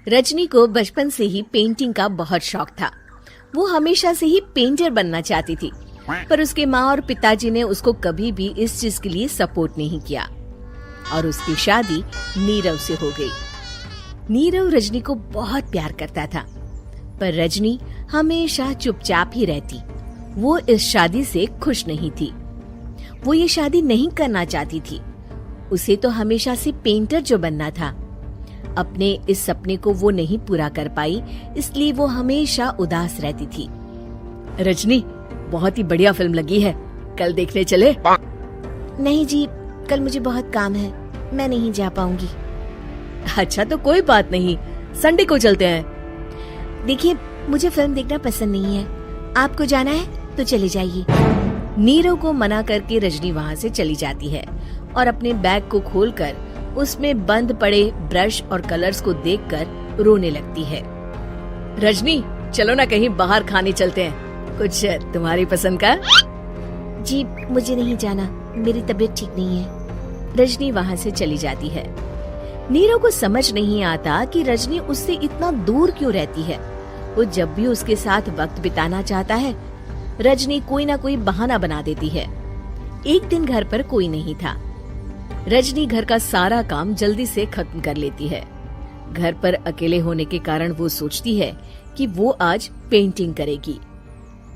रजनी को बचपन से ही पेंटिंग का बहुत शौक था। वो हमेशा से ही पेंटर बनना चाहती थी, पर उसके माँ और पिताजी ने उसको कभी भी इस चीज के लिए सपोर्ट नहीं किया और उसकी शादी नीरव से हो गई। नीरव रजनी को बहुत प्यार करता था, पर रजनी हमेशा चुपचाप ही रहती। वो इस शादी से खुश नहीं थी। वो ये शादी नहीं करना चाहती थी। उसे तो हमेशा से पेंटर जो बनना था। अपने इस सपने को वो नहीं पूरा कर पाई, इसलिए वो हमेशा उदास रहती थी। रजनी, बहुत ही बढ़िया फिल्म लगी है, कल देखने चले? नहीं जी, कल मुझे बहुत काम है, मैं नहीं जा पाऊंगी। अच्छा तो कोई बात नहीं, संडे को चलते हैं। देखिए, मुझे फिल्म देखना पसंद नहीं है। आपको जाना है तो चले जाइए। नीरव को मना करके रजनी वहाँ से चली जाती है और अपने बैग को खोलकर उसमें बंद पड़े ब्रश और कलर्स को देखकर रोने लगती है। रजनी, चलो ना कहीं बाहर खाने चलते हैं, कुछ तुम्हारी पसंद का। जी मुझे नहीं जाना, मेरी तबीयत ठीक नहीं है। रजनी वहाँ से चली जाती है। नीरव को समझ नहीं आता कि रजनी उससे इतना दूर क्यों रहती है। वो जब भी उसके साथ वक्त बिताना चाहता है, रजनी कोई ना कोई बहाना बना देती है। एक दिन घर पर कोई नहीं था। रजनी घर का सारा काम जल्दी से खत्म कर लेती है। घर पर अकेले होने के कारण वो सोचती है कि वो आज पेंटिंग करेगी।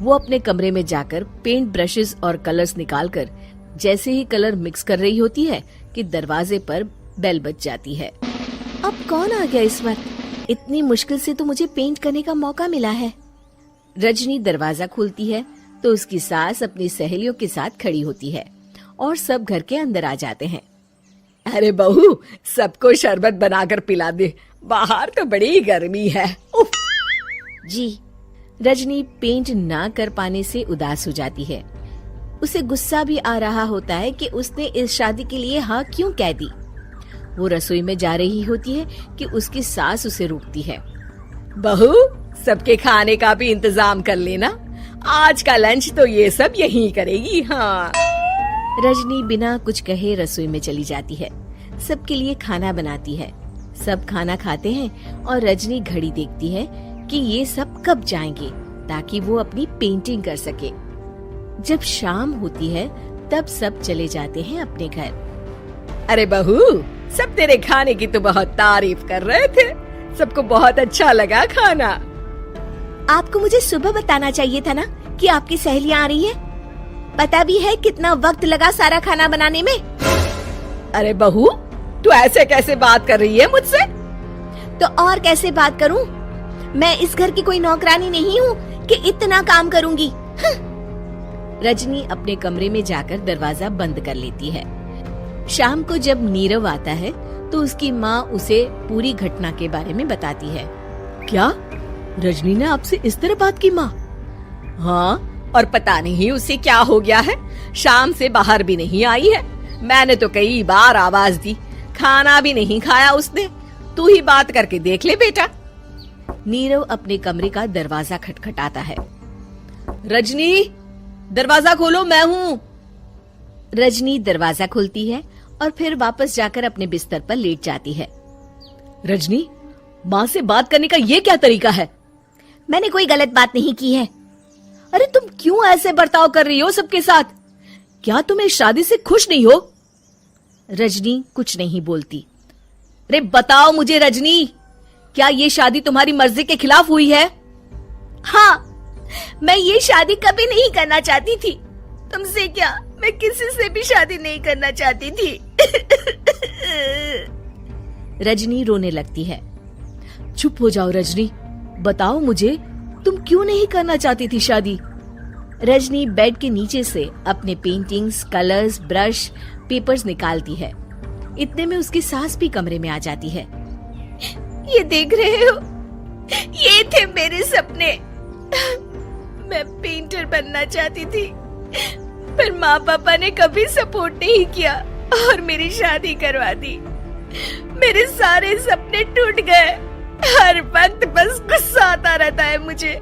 वो अपने कमरे में जाकर पेंट ब्रशेस और कलर्स निकालकर जैसे ही कलर मिक्स कर रही होती है कि दरवाजे पर बेल बज जाती है। अब कौन आ गया इस वक्त? इतनी मुश्किल से तो मुझे पेंट करने का मौका मिला है। रजनी दरवाजा खोलती है तो उसकी सास अपनी सहेलियों के साथ खड़ी होती है और सब घर के अंदर आ जाते हैं। अरे बहू, सबको शरबत बनाकर पिला दे, बाहर तो बड़ी गर्मी है। उफ। जी। रजनी पेंट ना कर पाने से उदास हो जाती है। उसे गुस्सा भी आ रहा होता है कि उसने इस शादी के लिए हाँ क्यों कह दी। वो रसोई में जा रही होती है कि उसकी सास उसे रोकती है। बहू, सबके खाने का भी इंतजाम कर लेना, आज का लंच तो ये सब यही करेगी। हाँ। रजनी बिना कुछ कहे रसोई में चली जाती है। सबके लिए खाना बनाती है। सब खाना खाते हैं और रजनी घड़ी देखती है कि ये सब कब जाएंगे ताकि वो अपनी पेंटिंग कर सके। जब शाम होती है तब सब चले जाते हैं अपने घर। अरे बहू, सब तेरे खाने की तो बहुत तारीफ कर रहे थे, सबको बहुत अच्छा लगा खाना। आपको मुझे सुबह बताना चाहिए था ना कि आपकी सहेलियां आ रही है। पता भी है कितना वक्त लगा सारा खाना बनाने में। अरे बहू, तू ऐसे कैसे बात कर रही है मुझसे? तो और कैसे बात करूं? मैं इस घर की कोई नौकरानी नहीं हूँ कि इतना काम करूंगी। रजनी अपने कमरे में जाकर दरवाजा बंद कर लेती है। शाम को जब नीरव आता है तो उसकी माँ उसे पूरी घटना के बारे में बताती है। क्या रजनी ने आपसे इस तरह बात की माँ? हाँ, और पता नहीं उसे क्या हो गया है, शाम से बाहर भी नहीं आई है। मैंने तो कई बार आवाज दी, खाना भी नहीं खाया उसने। तू ही बात करके देख ले बेटा। नीरव अपने कमरे का दरवाजा खटखटाता है। रजनी, दरवाजा खोलो, मैं हूँ। रजनी दरवाजा खोलती है और फिर वापस जाकर अपने बिस्तर पर लेट जाती है। रजनी, माँ से बात करने का ये क्या तरीका है? मैंने कोई गलत बात नहीं की है। अरे तुम क्यों ऐसे बर्ताव कर रही हो सबके साथ? क्या तुम इस शादी से खुश नहीं हो? रजनी कुछ नहीं बोलती। अरे बताओ मुझे रजनी, क्या ये शादी तुम्हारी मर्जी के खिलाफ हुई है? हाँ, मैं ये शादी कभी नहीं करना चाहती थी। तुमसे क्या, मैं किसी से भी शादी नहीं करना चाहती थी। रजनी रोने लगती है। चुप हो जाओ रजनी, बताओ मुझे, तुम क्यों नहीं करना चाहती थी शादी? रजनी बेड के नीचे से अपने पेंटिंग्स, कलर्स, ब्रश, पेपर्स निकालती है। इतने में उसकी सास भी कमरे में आ जाती है। ये देख रहे हो, ये थे मेरे सपने। मैं पेंटर बनना चाहती थी, पर माँ पापा ने कभी सपोर्ट नहीं किया और मेरी शादी करवा दी। मेरे सारे सपने टूट गए। हर वक्त बस गुस्सा आता रहता है मुझे।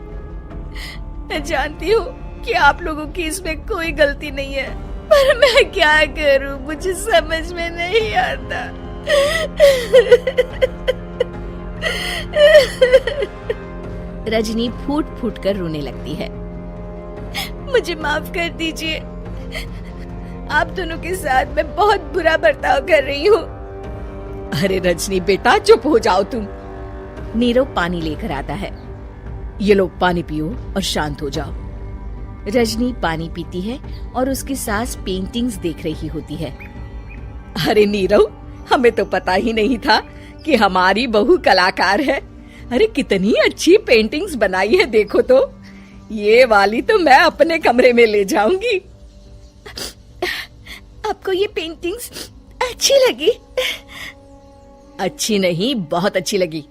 मैं जानती हूँ कि आप लोगों की इसमें कोई गलती नहीं है, पर मैं क्या करूँ, मुझे समझ में नहीं आता। रजनी फूट फूट कर रोने लगती है। मुझे माफ कर दीजिए, आप दोनों के साथ मैं बहुत बुरा बर्ताव कर रही हूँ। अरे रजनी बेटा, चुप हो जाओ तुम। नीरव पानी लेकर आता है। ये लो पानी पियो और शांत हो जाओ। रजनी पानी पीती है और उसकी सास पेंटिंग्स देख रही होती है। अरे नीरव, हमें तो पता ही नहीं था कि हमारी बहू कलाकार है। अरे कितनी अच्छी पेंटिंग्स बनाई है, देखो तो। ये वाली तो मैं अपने कमरे में ले जाऊंगी। आपको ये पेंटिंग्स अच्छी लगी? अच्छी नहीं, बहुत अच्छी लगी।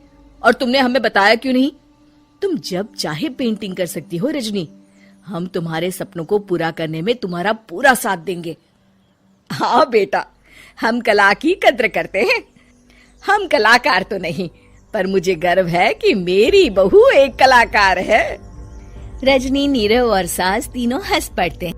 और तुमने हमें बताया क्यों नहीं? तुम जब चाहे पेंटिंग कर सकती हो रजनी। हम तुम्हारे सपनों को पूरा करने में तुम्हारा पूरा साथ देंगे। हाँ बेटा, हम कला की कद्र करते हैं। हम कलाकार तो नहीं, पर मुझे गर्व है कि मेरी बहू एक कलाकार है। रजनी, नीरव और सास तीनों हंस पड़ते हैं।